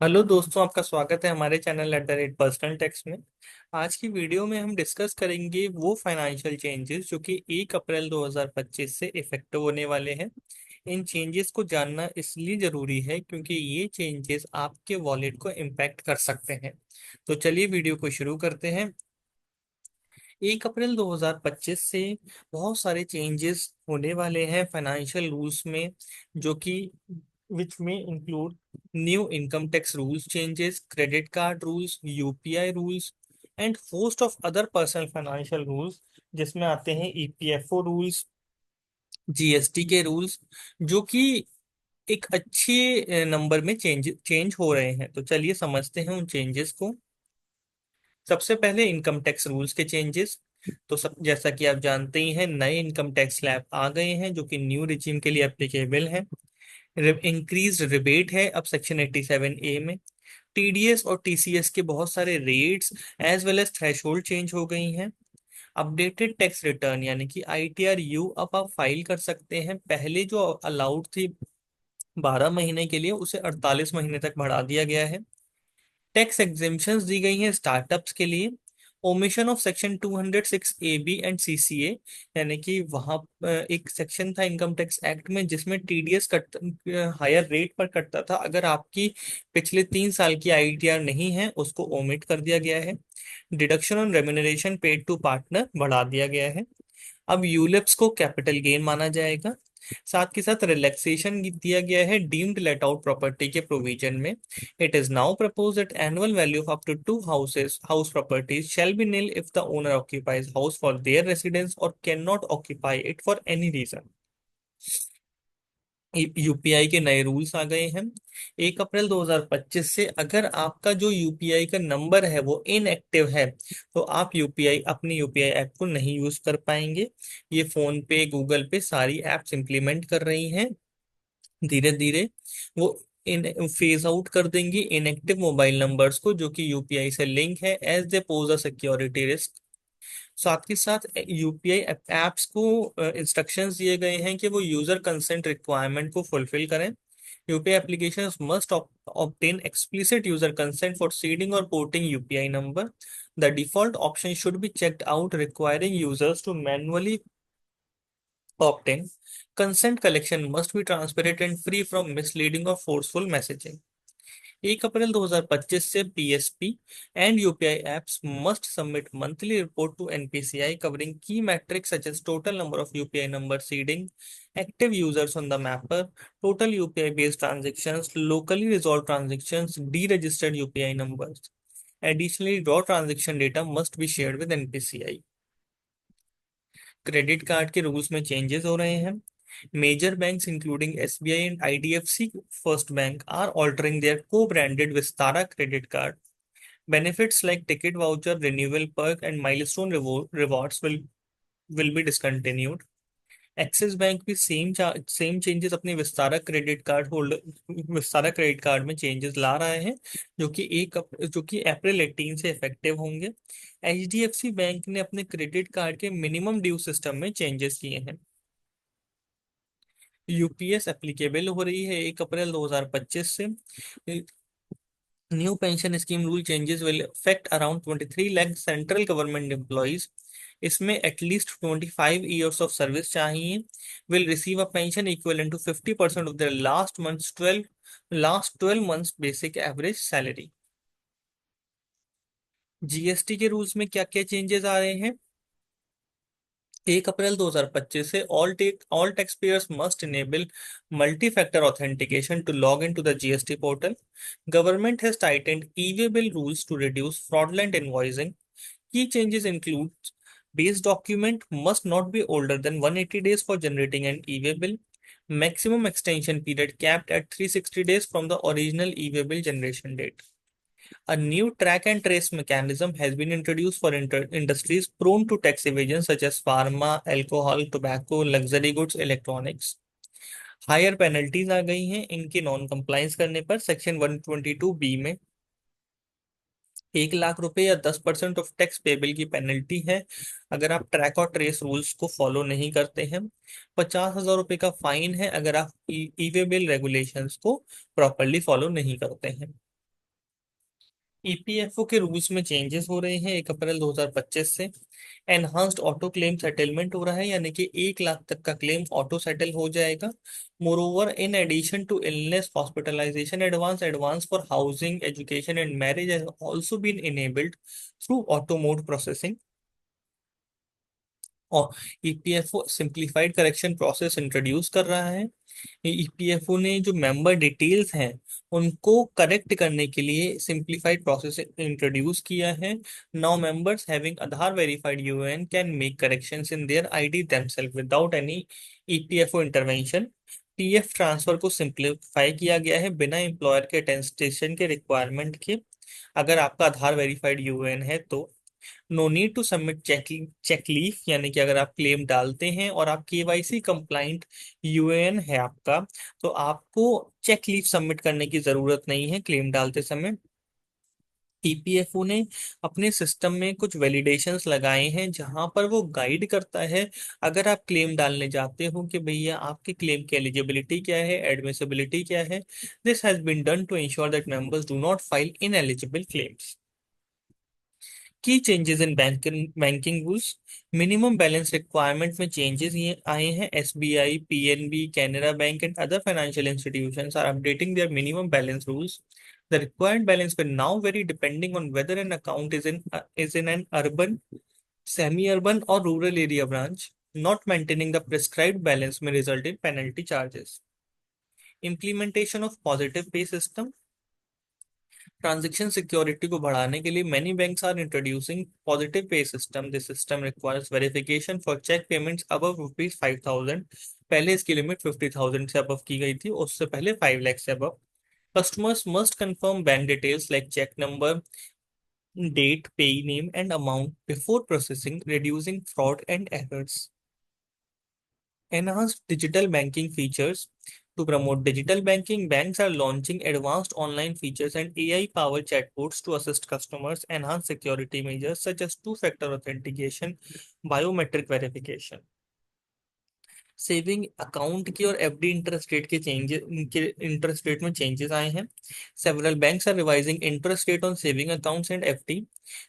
Hello दोस्तों, आपका स्वागत है हमारे चैनल @पर्सनल टैक्स में। आज की वीडियो में हम डिस्कस करेंगे वो फाइनेंशियल चेंजेस जो कि 1 अप्रैल 2025 से इफेक्टिव होने वाले हैं। इन चेंजेस को जानना इसलिए जरूरी है क्योंकि ये चेंजेस आपके वॉलेट को इम्पैक्ट कर सकते हैं। तो चलिए वीडियो को शुरू करते हैं। 1 अप्रैल 2025 से बहुत सारे चेंजेस होने वाले हैं फाइनेंशियल रूल्स में, जो कि विच में include new income tax rules changes, credit card rules, UPI rules and host of other personal financial rules, जिसमें आते हैं ईपीएफओ रूल्स, जीएसटी के रूल्स, जो कि एक अच्छे नंबर में चेंज चेंज हो रहे हैं। तो चलिए समझते हैं उन चेंजेस को। सबसे पहले इनकम टैक्स रूल्स के चेंजेस। तो सब जैसा कि आप जानते ही हैं, नए इनकम टैक्स स्लैब आ गए हैं जो कि न्यू रिजीम के लिए एप्लीकेबल है। इंक्रीज रिबेट है अब सेक्शन 87A में। टीडीएस और टीसीएस के बहुत सारे rates as well as threshold change हो गई हैं। अपडेटेड टैक्स रिटर्न यानी कि आईटीआर यू अब आप फाइल कर सकते हैं। पहले जो अलाउड थी 12 महीने के लिए, उसे 48 महीने तक बढ़ा दिया गया है। टैक्स एग्जेम्पशंस दी गई हैं स्टार्टअप्स के लिए। Omission of section 206 AB and CCA, यानी कि वहां एक सेक्शन था इनकम टैक्स एक्ट में जिसमें टीडीएस कट हायर रेट पर कटता था। अगर आपकी पिछले 3 साल की आईटीआर नहीं है, उसको ओमिट कर दिया गया है। Deduction on remuneration paid to partner बढ़ा दिया गया है। अब यूलिप्स को कैपिटल गेन माना जाएगा। साथ के साथ रिलैक्सेशन दिया गया है डीम्ड लेट आउट प्रॉपर्टी के प्रोविजन में। It is now propose that annual value of up to 2 houses house properties shall be nil if the owner occupies house for their residence or cannot occupy it for any reason। UPI के नए rules आ गए हैं 1 अप्रैल 2025 से। अगर आपका जो UPI का number है वो इनएक्टिव है, तो आप यूपीआई अपनी यूपीआई ऐप को नहीं यूज कर पाएंगे। ये फोन पे, गूगल पे सारी एप्स इंप्लीमेंट कर रही हैं धीरे धीरे। वो इन फेज आउट कर देंगी इनएक्टिव मोबाइल नंबर्स को जो कि यूपीआई से लिंक है, as they pose a security risk. साथ के साथ यूपीआई एप्स को इंस्ट्रक्शंस दिए गए हैं कि वो यूजर कंसेंट रिक्वायरमेंट को फुलफिल करें। UPI applications must obtain explicit user consent for seeding or porting UPI number. The default option should be checked out, requiring users to manually opt in. Consent collection must be transparent and free from misleading or forceful messaging। 1 अप्रैल 2025 से PSP and UPI apps must submit monthly report to NPCI covering key matrix such as total number of UPI number seeding, active users on the mapper, total UPI based transactions, locally resolve transactions, deregistered UPI numbers. Additionally, raw transaction data must be shared with NPCI। Credit card के rules में changes हो रहे हैं। Major banks including SBI and IDFC first bank are altering their को branded Vistara credit card. Benefits like ticket voucher, renewal perk and milestone rewards will be discontinued. Axis bank भी same changes अपने Vistara credit card में changes ला रहे हैं, जो कि अप्रैल 18 से इफेक्टिव होंगे। एचडीएफसी बैंक ने अपने क्रेडिट कार्ड के मिनिमम ड्यू सिस्टम में चेंजेस किए हैं। यूपीएस एप्लीकेबल हो रही है 1 अप्रैल 2025 से। New pension scheme rule changes will affect around 23 lakh central government employees. इसमें एटलीस्ट 25 years ऑफ सर्विस चाहिए। Will receive a pension equivalent to 50% of their last 12 months basic average salary. GST के rules में क्या क्या चेंजेस आ रहे हैं? 1 अप्रैल 2025 से all tax payers must enable multi factor authentication to log in to the GST portal. Government has tightened e way bill rules to reduce fraudulent invoicing. Key changes include base document must not be older than 180 days for generating an e-way bill. Maximum extension period capped at 360 days from the original e-way bill generation date. A new track and trace mechanism has been introduced for industries prone to tax evasion such as pharma, alcohol, tobacco, luxury goods, electronics. Higher penalties आ गई हैं इनके non compliance करने पर section 122B में। 1 लाख रुपए या 10% of tax payable की पेनल्टी है अगर आप ट्रैक और ट्रेस रूल्स को फॉलो नहीं करते हैं। 50,000 रुपए का फाइन है अगर आप ई वे बिल रेगुलेशंस को प्रॉपरली फॉलो नहीं करते हैं। ईपीएफओ के रूल्स में चेंजेस हो रहे हैं 1 अप्रैल 2025 से। एनहांस्ड ऑटो क्लेम सेटलमेंट हो रहा है, यानी कि 1 लाख तक का क्लेम ऑटो सेटल हो जाएगा। Moreover, in addition to illness hospitalization advance for housing, education and marriage has also been enabled through auto mode processing. और EPFO simplified correction process introduce कर रहा है। ईपीएफओ ने जो मेंबर डिटेल्स हैं उनको करेक्ट करने के लिए सिंप्लीफाइड प्रोसेस इंट्रोड्यूस किया है। Now members having Aadhaar verified UAN can make corrections in their ID themselves without any EPFO intervention. PF transfer को सिंप्लीफाई किया गया है बिना एम्प्लॉयर के अटेस्टेशन के रिक्वायरमेंट के। अगर आपका आधार वेरीफाइड यूएएन है तो no need to submit cheque leaf, यानी कि अगर आप क्लेम डालते हैं और आप केवाईसी कंप्लाइंट यूएएन है आपका, तो आपको चेक लीफ सबमिट करने की जरूरत नहीं है क्लेम डालते समय। ईपीएफओ ने अपने सिस्टम में कुछ वैलिडेशंस लगाए हैं जहां पर वो गाइड करता है। अगर आप क्लेम डालने जाते हो कि भैया आपके क्लेम की एलिजिबिलिटी क्या है, एडमिसिबिलिटी क्या है। This has been done to ensure that members do not file ineligible claims. Key changes in banking rules. Minimum balance requirement में चेंजेस ये आए हैं। SBI, PNB, Canara bank and other financial institutions are updating their minimum balance rules. The required balance will now vary depending on whether an account is in an urban, semi-urban, or rural area branch. Not maintaining the prescribed balance may result in penalty charges. Implementation of positive pay system. Transaction security को बढ़ाने के लिए many banks are introducing positive pay system. This system requires verification for cheque payments above ₹5,000। पहले इसकी limit 50,000 से above की गई थी, उससे पहले 5 लाख से above. Customers must confirm bank details like cheque number, date, pay name and amount before processing, reducing fraud and errors. Enhanced digital banking features. To promote digital banking, banks are launching advanced online features and AI-powered chatbots to assist customers, enhance security measures such as two-factor authentication, biometric verification. Saving account की और FD interest rate के changes, इनके interest rate में changes आए हैं। Several banks are revising interest rate on saving accounts and FD.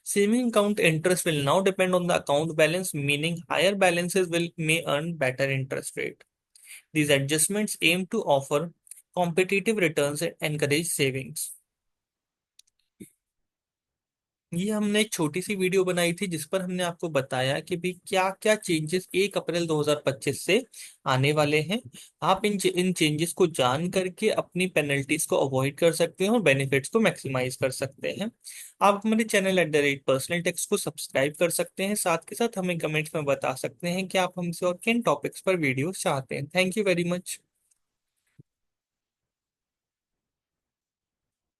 Saving account interest will now depend on the account balance, meaning higher balances will may earn better interest rate. These adjustments aim to offer competitive returns and encourage savings. ये हमने एक छोटी सी video बनाई थी जिस पर हमने आपको बताया कि भी क्या क्या चेंजेस 1 अप्रैल 2025 से आने वाले हैं। आप इन चेंजेस को जान करके अपनी पेनल्टीज को अवॉइड कर सकते हैं और बेनिफिट्स को मैक्सिमाइज कर सकते हैं। आप हमारे चैनल @पर्सनल टेक्स को सब्सक्राइब कर सकते हैं, साथ के साथ हमें कमेंट्स में बता सकते हैं कि आप हमसे और किन टॉपिक्स पर वीडियो चाहते हैं। Thank you very much.